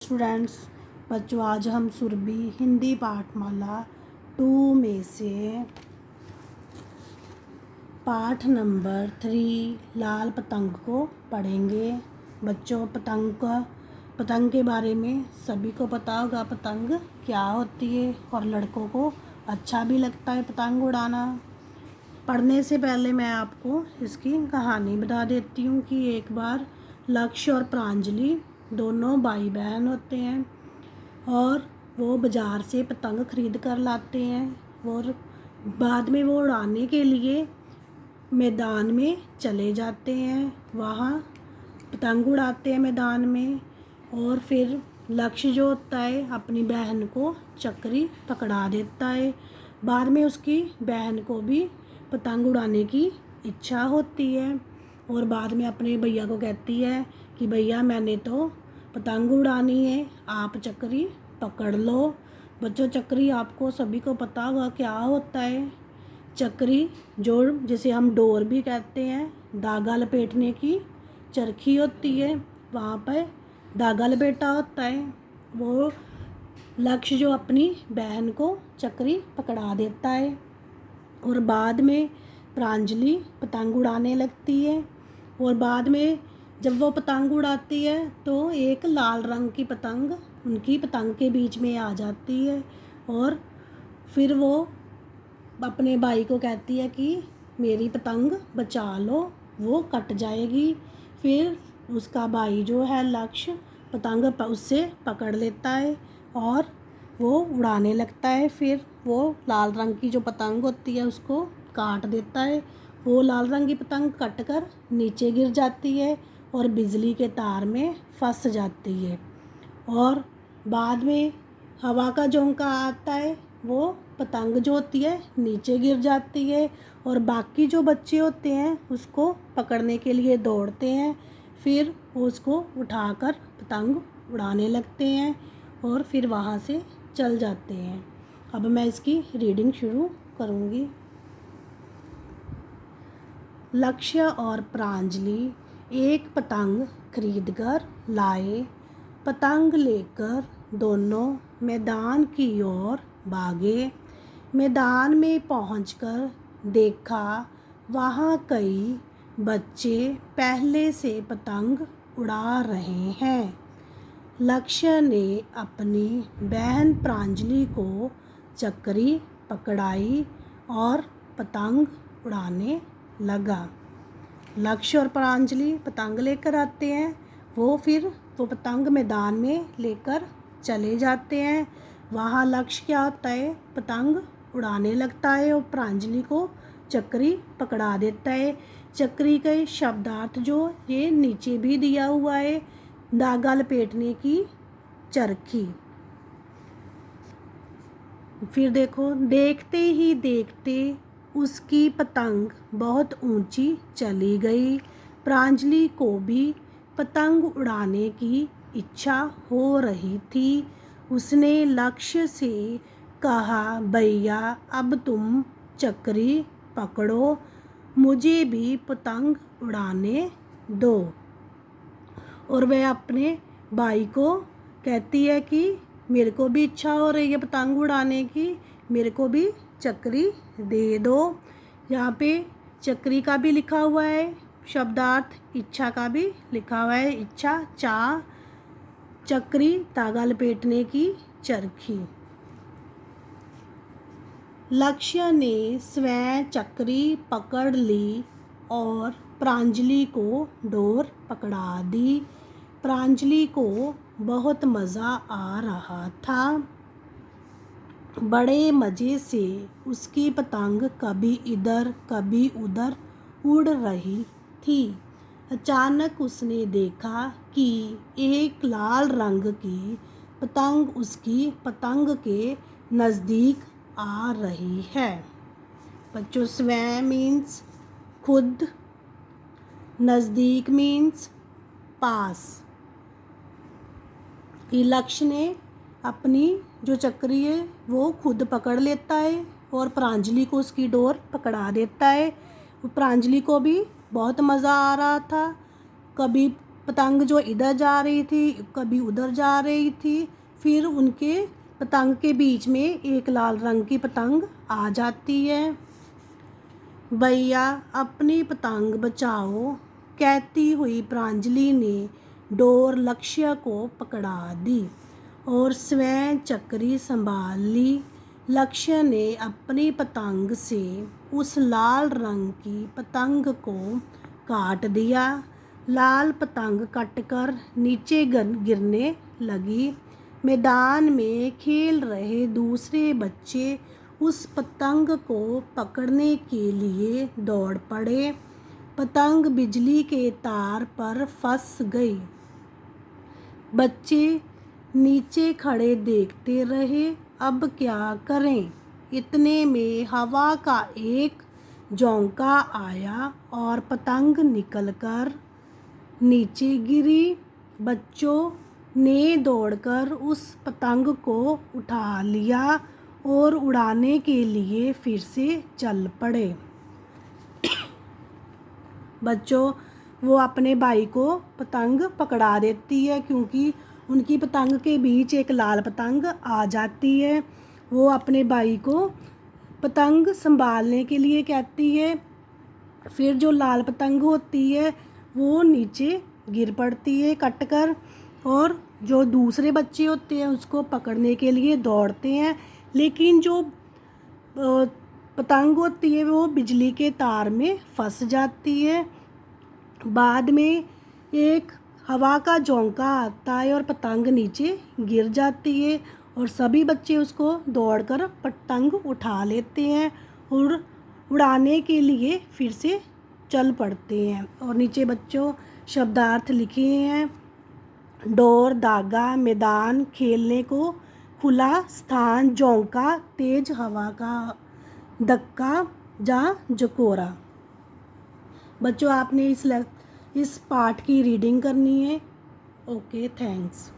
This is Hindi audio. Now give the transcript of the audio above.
स्टूडेंट्स, बच्चों, आज हम सुरभि हिंदी पाठमाला 2 में से पाठ नंबर 3 लाल पतंग को पढ़ेंगे। बच्चों, पतंग के बारे में सभी को पता होगा पतंग क्या होती है, और लड़कों को अच्छा भी लगता है पतंग उड़ाना। पढ़ने से पहले मैं आपको इसकी कहानी बता देती हूँ कि एक बार लक्ष्य और प्रांजलि दोनों भाई बहन होते हैं और वो बाज़ार से पतंग खरीद कर लाते हैं और बाद में वो उड़ाने के लिए मैदान में चले जाते हैं। वहाँ पतंग उड़ाते हैं मैदान में, और फिर लक्ष्य जो होता है अपनी बहन को चक्री पकड़ा देता है। बाद में उसकी बहन को भी पतंग उड़ाने की इच्छा होती है और बाद में अपने भैया को कहती है कि भैया, मैंने तो पतंग उड़ानी है, आप चक्री पकड़ लो। बच्चों, चक्री आपको सभी को पता होगा क्या होता है। चक्री जो जिसे हम डोर भी कहते हैं, धागा लपेटने की चरखी होती है, वहाँ पर धागा लपेटा होता है। वो लक्ष्य जो अपनी बहन को चक्री पकड़ा देता है और बाद में प्रांजलि पतंग उड़ाने लगती है। और बाद में जब वो पतंग उड़ाती है तो एक लाल रंग की पतंग उनकी पतंग के बीच में आ जाती है और फिर वो अपने भाई को कहती है कि मेरी पतंग बचा लो, वो कट जाएगी। फिर उसका भाई जो है लक्ष्य पतंग उससे पकड़ लेता है और वो उड़ाने लगता है। फिर वो लाल रंग की जो पतंग होती है उसको काट देता है। वो लाल रंग की पतंग कट कर नीचे गिर जाती है और बिजली के तार में फंस जाती है। और बाद में हवा का झोंका आता है, वो पतंग जो होती है नीचे गिर जाती है और बाकी जो बच्चे होते हैं उसको पकड़ने के लिए दौड़ते हैं। फिर उसको उठाकर पतंग उड़ाने लगते हैं और फिर वहाँ से चल जाते हैं। अब मैं इसकी रीडिंग शुरू करूँगी। लक्ष्य और प्रांजलि एक पतंग खरीदकर लाए। पतंग लेकर दोनों मैदान की ओर भागे। मैदान में पहुंचकर देखा वहाँ कई बच्चे पहले से पतंग उड़ा रहे हैं। लक्ष्य ने अपनी बहन प्रांजलि को चक्री पकड़ाई और पतंग उड़ाने लगा। लक्ष्य और प्रांजलि पतंग लेकर आते हैं, वो पतंग मैदान में लेकर चले जाते हैं। वहाँ लक्ष्य क्या होता है, पतंग उड़ाने लगता है और प्रांजलि को चक्री पकड़ा देता है। चक्री के शब्दार्थ जो ये नीचे भी दिया हुआ है, धागा लपेटने की चरखी। फिर देखो, देखते ही देखते उसकी पतंग बहुत ऊंची चली गई। प्रांजलि को भी पतंग उड़ाने की इच्छा हो रही थी। उसने लक्ष्य से कहा, भैया, अब तुम चक्री पकड़ो, मुझे भी पतंग उड़ाने दो। और वह अपने भाई को कहती है कि मेरे को भी इच्छा हो रही है पतंग उड़ाने की, मेरे को भी चक्री दे दो। यहाँ पे चक्री का भी लिखा हुआ है शब्दार्थ, इच्छा का भी लिखा हुआ है, इच्छा, चाह, चक्री, धागा लपेटने की चरखी। लक्ष्य ने स्वयं चक्री पकड़ ली और प्रांजलि को डोर पकड़ा दी। प्रांजलि को बहुत मज़ा आ रहा था। बड़े मज़े से उसकी पतंग कभी इधर कभी उधर उड़ रही थी। अचानक उसने देखा कि एक लाल रंग की पतंग उसकी पतंग के नज़दीक आ रही है। बच्चों, स्वयं मीन्स खुद, नज़दीक मीन्स पास। लक्ष्य ने अपनी जो चक्री है वो खुद पकड़ लेता है और प्रांजलि को उसकी डोर पकड़ा देता है। प्रांजलि को भी बहुत मज़ा आ रहा था, कभी पतंग जो इधर जा रही थी कभी उधर जा रही थी, फिर उनके पतंग के बीच में एक लाल रंग की पतंग आ जाती है। भैया अपनी पतंग बचाओ, कहती हुई प्रांजलि ने डोर लक्ष्य को पकड़ा दी और स्वयं चक्री संभाल ली। लक्ष्य ने अपनी पतंग से उस लाल रंग की पतंग को काट दिया। लाल पतंग कटकर नीचे गिरने लगी। मैदान में खेल रहे दूसरे बच्चे उस पतंग को पकड़ने के लिए दौड़ पड़े। पतंग बिजली के तार पर फंस गई। बच्चे नीचे खड़े देखते रहे, अब क्या करें। इतने में हवा का एक झोंका आया और पतंग निकलकर नीचे गिरी। बच्चों ने दौड़कर उस पतंग को उठा लिया और उड़ाने के लिए फिर से चल पड़े। बच्चों वो अपने भाई को पतंग पकड़ा देती है, क्योंकि उनकी पतंग के बीच एक लाल पतंग आ जाती है। वो अपने भाई को पतंग संभालने के लिए कहती है। फिर जो लाल पतंग होती है वो नीचे गिर पड़ती है कटकर, और जो दूसरे बच्चे होते हैं उसको पकड़ने के लिए दौड़ते हैं, लेकिन जो पतंग होती है वो बिजली के तार में फंस जाती है। बाद में एक हवा का झोंका आता है और पतंग नीचे गिर जाती है, और सभी बच्चे उसको दौड़कर पतंग उठा लेते हैं और उड़ाने के लिए फिर से चल पड़ते हैं। और नीचे बच्चों शब्दार्थ लिखे हैं। डोर धागा, मैदान, खेलने को खुला स्थान, झोंका, तेज हवा का धक्का या झकोरा। बच्चों आपने इस पाठ की रीडिंग करनी है। Okay, thanks.